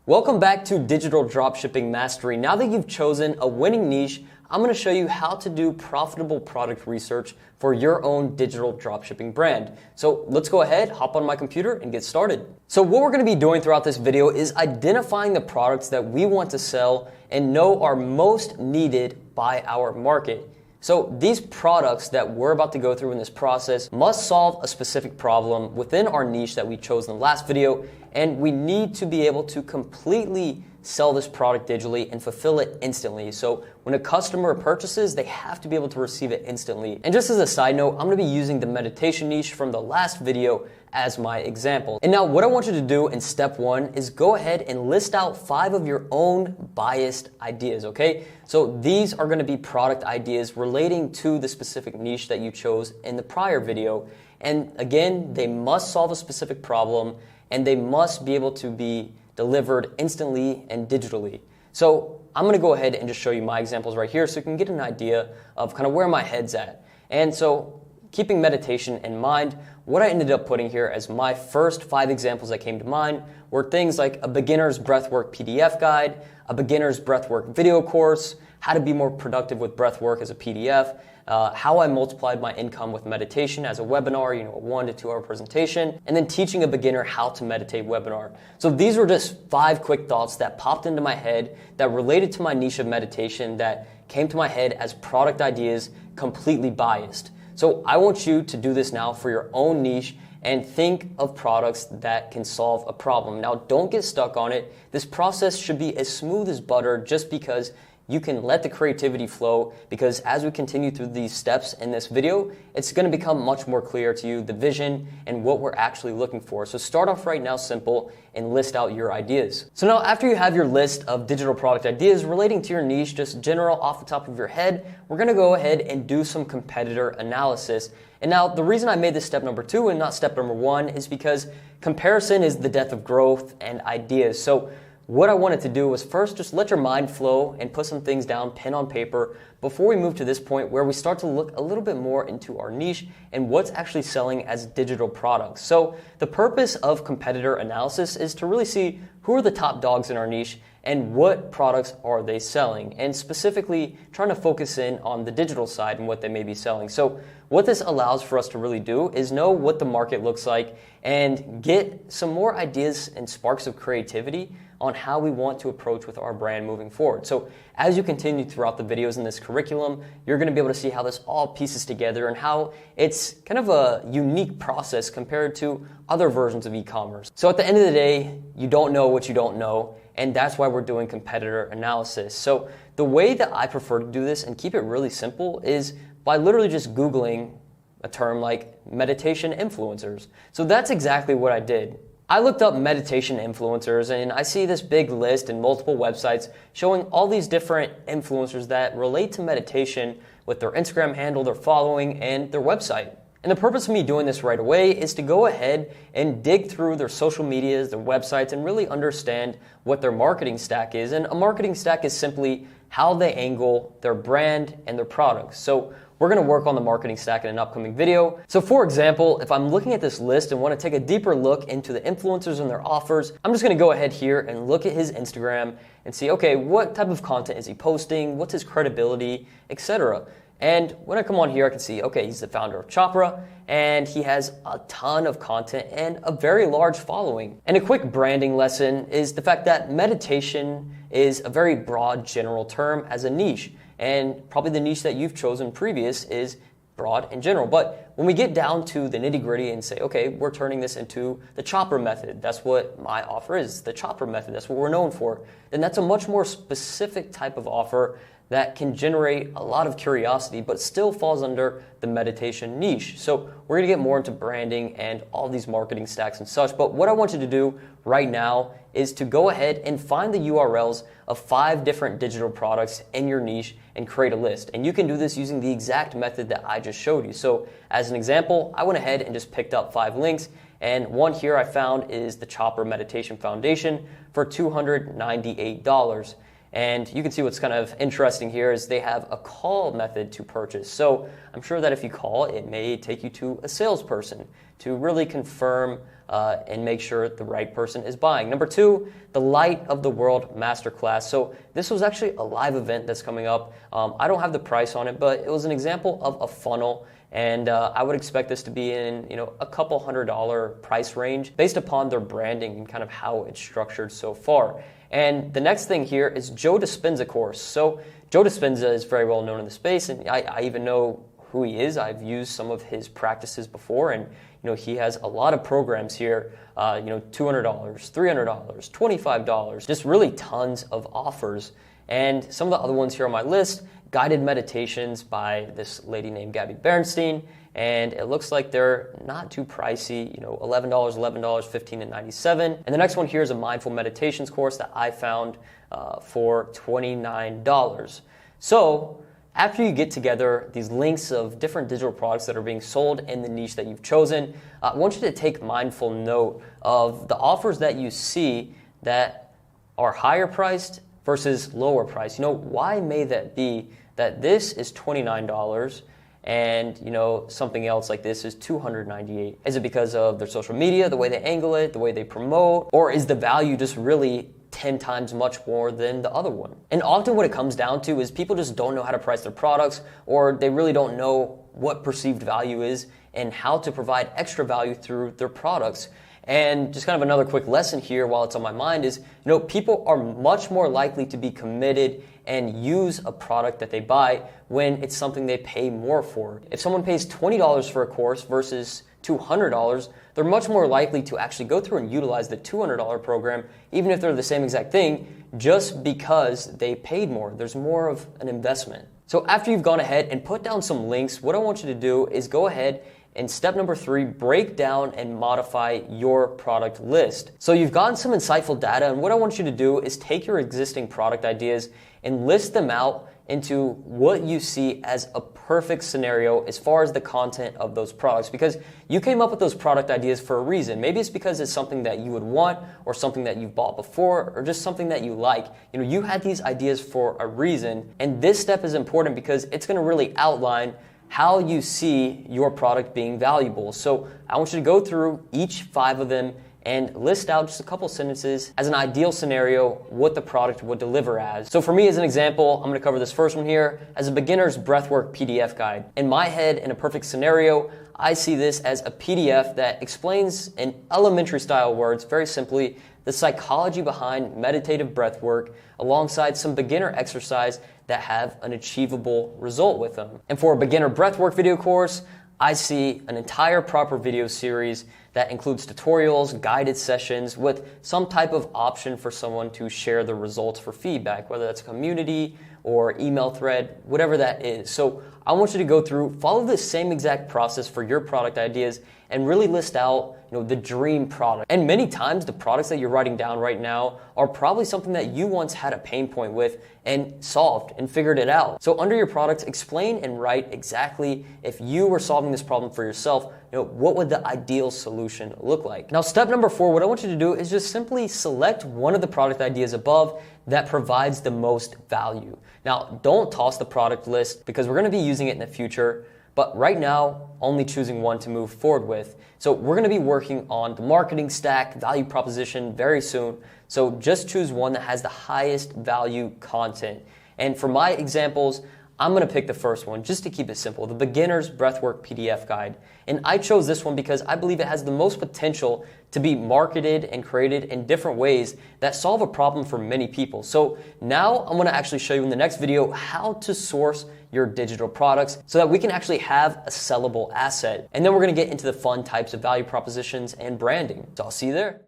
Welcome back to Digital Dropshipping Mastery. Now that you've chosen a winning niche, I'm going to show you how to do profitable product research for your own digital dropshipping brand. So let's go ahead, hop on my computer and get started. So what we're going to be doing throughout this video is identifying the products that we want to sell and know are most needed by our market. So these products that we're about to go through in this process must solve a specific problem within our niche that we chose in the last video, and we need to be able to completely sell this product digitally and fulfill it instantly. So when a customer purchases, they have to be able to receive it instantly. And just as a side note, I'm going to be using the meditation niche from the last video as my example. And now what I want you to do in step one is go ahead and list out 5 of your own biased ideas, okay? So these are going to be product ideas relating to the specific niche that you chose in the prior video. And again, they must solve a specific problem and they must be able to be delivered instantly and digitally. So I'm going to go ahead and just show you my examples right here so you can get an idea of kind of where my head's at. And so keeping meditation in mind, what I ended up putting here as my first 5 examples that came to mind were things like a beginner's breathwork PDF guide, a beginner's breathwork video course, how to be more productive with breathwork as a PDF, how I multiplied my income with meditation as a webinar, a 1 to 2 hour presentation, and then teaching a beginner how to meditate webinar. So these were just 5 quick thoughts that popped into my head that related to my niche of meditation that came to my head as product ideas completely biased. So I want you to do this now for your own niche and think of products that can solve a problem. Now, don't get stuck on it. This process should be as smooth as butter just because you can let the creativity flow, because as we continue through these steps in this video, it's going to become much more clear to you the vision and what we're actually looking for. So start off right now simple and list out your ideas. So now after you have your list of digital product ideas relating to your niche, just general off the top of your head, we're going to go ahead and do some competitor analysis. And now the reason I made this step number 2 and not step number 1 is because comparison is the death of growth and ideas. So what I wanted to do was first just let your mind flow and put some things down, pen on paper, before we move to this point where we start to look a little bit more into our niche and what's actually selling as digital products. So the purpose of competitor analysis is to really see who are the top dogs in our niche and what products are they selling, and specifically trying to focus in on the digital side and what they may be selling. So what this allows for us to really do is know what the market looks like and get some more ideas and sparks of creativity on how we want to approach with our brand moving forward. So as you continue throughout the videos in this curriculum, you're going to be able to see how this all pieces together and how it's kind of a unique process compared to other versions of e-commerce. So at the end of the day, you don't know what you don't know, and that's why we're doing competitor analysis. So the way that I prefer to do this and keep it really simple is by literally just Googling a term like meditation influencers. So that's exactly what I did. I looked up meditation influencers and I see this big list and multiple websites showing all these different influencers that relate to meditation with their Instagram handle, their following, and their website. And the purpose of me doing this right away is to go ahead and dig through their social medias, their websites, and really understand what their marketing stack is. And a marketing stack is simply how they angle their brand and their products. So we're going to work on the marketing stack in an upcoming video. So for example, if I'm looking at this list and want to take a deeper look into the influencers and their offers, I'm just going to go ahead here and look at his Instagram and see, okay, what type of content is he posting? What's his credibility, etc. And when I come on here, I can see, okay, he's the founder of Chopra, and he has a ton of content and a very large following. And a quick branding lesson is the fact that meditation is a very broad general term as a niche. And probably the niche that you've chosen previous is broad and general. But when we get down to the nitty gritty and say, okay, we're turning this into the Chopra method. That's what my offer is, the Chopra method. That's what we're known for. Then that's a much more specific type of offer that can generate a lot of curiosity, but still falls under the meditation niche. So we're gonna get more into branding and all these marketing stacks and such. But what I want you to do right now is to go ahead and find the URLs of 5 different digital products in your niche and create a list. And you can do this using the exact method that I just showed you. So as an example, I went ahead and just picked up 5 links. And one here I found is the Chopra Meditation Foundation for $298. And you can see what's kind of interesting here is they have a call method to purchase. So I'm sure that if you call, it may take you to a salesperson to really confirm and make sure the right person is buying. Number 2, the Light of the World Masterclass. So this was actually a live event that's coming up. I don't have the price on it, but it was an example of a funnel. And I would expect this to be in, a couple $100 price range based upon their branding and kind of how it's structured so far. And the next thing here is Joe Dispenza course. So Joe Dispenza is very well known in the space, and I even know who he is. I've used some of his practices before, and he has a lot of programs here. $200, $300, $25, just really tons of offers. And some of the other ones here on my list, guided meditations by this lady named Gabby Bernstein, and it looks like they're not too pricey, $11, $15 and $97. And the next one here is a mindful meditations course that I found for $29. So after you get together these links of different digital products that are being sold in the niche that you've chosen, I want you to take mindful note of the offers that you see that are higher priced versus lower priced. Why may that be that this is $29 and something else like this is $298? Is it because of their social media, the way they angle it, the way they promote, or is the value just really 10 times much more than the other one? And often what it comes down to is people just don't know how to price their products, or they really don't know what perceived value is and how to provide extra value through their products. And just kind of another quick lesson here while it's on my mind is, people are much more likely to be committed and use a product that they buy when it's something they pay more for. If someone pays $20 for a course versus $200, they're much more likely to actually go through and utilize the $200 program, even if they're the same exact thing, just because they paid more. There's more of an investment. So after you've gone ahead and put down some links, what I want you to do is go ahead and step number 3, break down and modify your product list. So you've gotten some insightful data, and what I want you to do is take your existing product ideas and list them out into what you see as a perfect scenario as far as the content of those products, because you came up with those product ideas for a reason. Maybe it's because it's something that you would want, or something that you've bought before, or just something that you like. You had these ideas for a reason, and this step is important because it's going to really outline how you see your product being valuable. So I want you to go through each 5 of them and list out just a couple sentences as an ideal scenario what the product would deliver as. So for me, as an example, I'm going to cover this first one here as a beginner's breathwork PDF guide. In my head, in a perfect scenario, I see this as a PDF that explains in elementary style words, very simply, the psychology behind meditative breathwork alongside some beginner exercise that have an achievable result with them. And for a beginner breathwork video course, I see an entire proper video series that includes tutorials, guided sessions with some type of option for someone to share the results for feedback, whether that's a community or email thread, whatever that is. So I want you to go through, follow the same exact process for your product ideas and really list out the dream product. And many times the products that you're writing down right now are probably something that you once had a pain point with and solved and figured it out. So under your products, explain and write exactly if you were solving this problem for yourself, what would the ideal solution look like? Now, step number 4, what I want you to do is just simply select one of the product ideas above that provides the most value. Now, don't toss the product list because we're going to be using it in the future. But right now, only choosing one to move forward with. So we're going to be working on the marketing stack, value proposition very soon. So just choose one that has the highest value content. And for my examples, I'm going to pick the first one just to keep it simple, the Beginner's Breathwork PDF Guide. And I chose this one because I believe it has the most potential to be marketed and created in different ways that solve a problem for many people. So now I'm going to actually show you in the next video how to source your digital products so that we can actually have a sellable asset. And then we're going to get into the fun types of value propositions and branding. So I'll see you there.